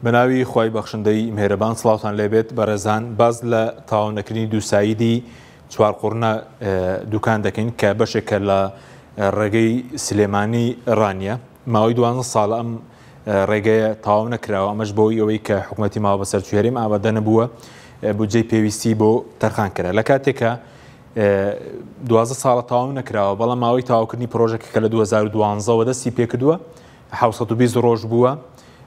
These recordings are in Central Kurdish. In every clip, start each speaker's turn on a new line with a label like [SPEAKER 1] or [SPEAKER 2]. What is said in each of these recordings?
[SPEAKER 1] بناوی خوای بەخشندەی مهرەبان سڵاوتان لێبێت بەڕێزان باز لە تاوانەکردنی دووساییدی چوارقوڕنە دوکان دەکەین کە بەشێکە لە ڕێگەی سلێمانی ڕانیە ماوەی 12 ساڵ ئەم ڕێگەیە تاواو نەکراوە ئەمەش بۆی ئەوەی کە حکوومەتی ماوە بەسەرچوو هەرێم ئامادە نەبووە بودجەی پێویستی بۆ تەرخانکرا لە کاتێکە 12 ساڵە تاواو نەکراوە بەڵام ماوەی تاواوکردنی پرۆژێکە کە لە 2012 دەستی پێکردووە 720 ڕۆژ بووە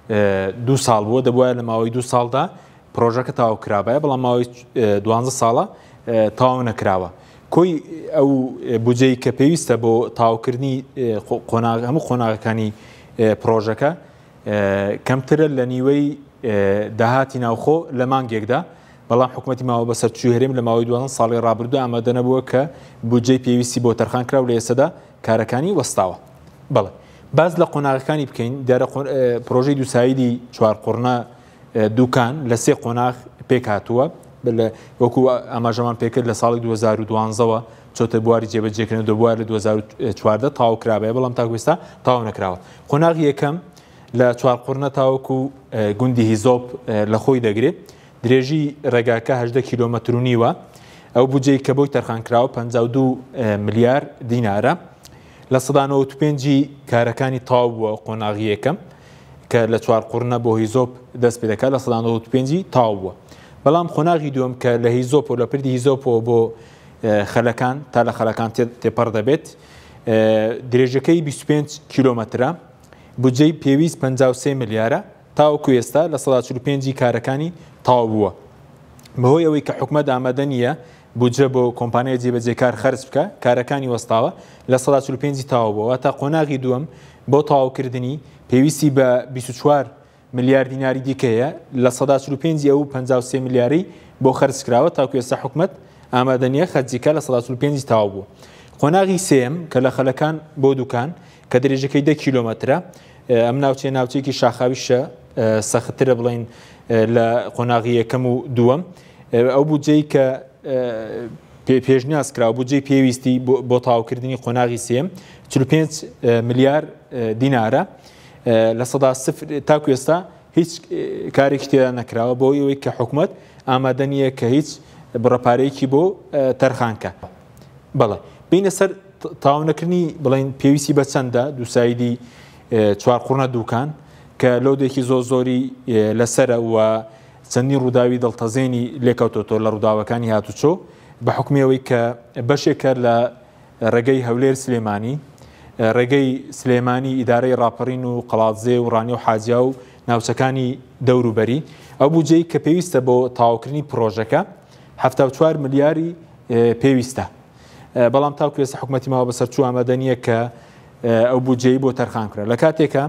[SPEAKER 1] 2 ساڵ بووە دەبووە لە ماوەی 2 ساڵدا پرۆژەکە تاواو کرابایە بەڵام ماوەی 12 ساڵە تاواو نەکراوە کۆی ئەو بودجەی کە پێویستە بۆ تاواوکردنی هەموو قۆناغەکانی پرۆژەکە کەمترە لە نیوەی داهاتی ناوخۆ لە مانگێکدا بەڵام حکوومەتی ماوە بەسەرچوو هەرێم لە ماوەی 12 ساڵی ڕابردوو ئامادە نەبووە کە بودجەی پێویستی بۆ تەرخانکرا و لە ئێستادا کارەکانی وەستاوە. بەڵێ باز لە قۆناغەکانی بکەین دیارە پرۆژەی دووساییدی چوارقوڕنە دوکان لە 3 قۆناغ پێک هاتووە وەکو ئاماژەمان پێکرد لە ساڵی 2012ەوە چۆتە بواری جێبەجێکردن دەبووە لە 2014 تاواو کرابێ بەڵام تا ئێستا تاواو نەکراوە. قۆناغی یەکەم لە چوارقوڕنە تاوەکو گوندی هیزۆپ لە خۆی دەگرێت درێژی ڕێگاکە 18 کیلۆمەتر و نیوە ئەو بودجەی کە بۆی تەرخانکراوە 52 ملیار دینارە لە 95 کارەکانی تاو بووە قۆناغی یەکەم کە لە چوارقوڕنە بۆ هیزۆپ دەست پێ دەکات لە 95 تاو بووە بەڵام قۆناغی دووەم کە لە هیزۆپ و لە پردی هیزۆپەوە بۆ خەلەکان تا لە خەلەکان تێپەڕ دەبێت درێژەکەی 25 کیلۆمەترە بودجەی پێویست 53 ملیارە تاوەکو ئێستا لە 145 کارەکانی تاو بووە بەهۆی ئەوەی کە حکوومەت ئامادە نییە بودجە بۆ کۆمپانیای جێبەجێکار خەرج بکە کارەکانی وەستاوە لە 145 تاو بووە تا قۆناغی دووەم بۆ تاواوکردنی پێویستی بە 24 ملیار دیناری دیکەیە لە 145 ئەو 53 ملیاری بۆ خەرج کراوە تاکو ئێستا حکوومەت ئامادە نییە خەرجیکە لە 145 تاو بووە. قۆناغی سێم کە لە خەلەکان بۆ دوکان کە درێژەکەی 10 کیلۆمەترە ئەم ناوچەیەکی شاخاویشە سەختترە بڵین لە قۆناغی یەکەم و دووەم ئەو بودجەی کە پێشنیاز کرا بودجەی پێویستی بۆ تاواوکردنی قۆناغی سێم 45 ملیار دینارە لە 100 تاکو ئێستا هیچ کارێکی تێدا نەکراوە بۆ ئەوەی کە حکوومەت ئامادە نییە کە هیچ بڕەپارەیەکی بۆ تەرخانکە. بەڵێ بینە سەر تاوانەکردنی بڵین پێویستی بە چەندە دووساییدی چوارقوڕنە دوکان کە لەودێکی زۆری لەسرە و چەندین ڕووداوی دڵتەزێنی لێکەوتۆ لە ڕووداوەکانی هاتوچۆ بە حکومیەوەی کە بەشێکە لە ڕێگەی هەولێر سلێمانی ڕێگەی سلێمانی ئیدارەی ڕاپەڕین و قەڵاتزێ و ڕانیە و حاجیا و ناوچەکانی دەوروبەری ئەو بودجەی کە پێویستە بۆ تاواوکردنی پرۆژەکە 74 ملیاری پێویستە بەڵام تاکو ئێستا حکوومەتی ماوە بەسەرچوو ئامادە نییە کە ئەو بودجەی بۆ تەرخانکرا لە کاتێکە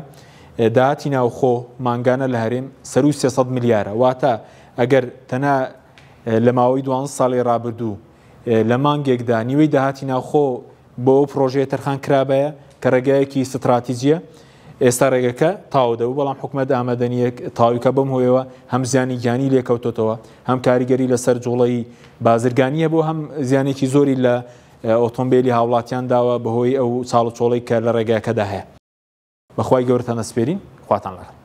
[SPEAKER 1] داهاتی ناوخۆ مانگانە لە هەرێم سەر 300 ملیارە واتە ئەگەر تەنها لە ماوەی 12 ساڵی ڕابردوو لە مانگێکدا نیوەی داهاتی ناوخۆ بۆ ئەو پرۆژەیە تەرخان کرابەیە کە ڕێگایەکی ستراتیجیە ئێستا ڕێگەکە تاو دەبوو بەڵام حکوومەت ئامادە نییە تاویکە بەم هۆیەوە هەم زیانی گیانی لێکەوتۆتەوە هەم کاریگەری لەسەر جوڵەی بازرگانیە بۆ هەم زیانێکی زۆری لە ئۆتۆمبیلی هاوڵاتیان داوە بەهۆی ئەو چاڵ و چۆڵەی کە لە ڕێگایەکەدا هەیە. بەخوای گەورەتان ئەسپێرین خواتان لەگەڵ.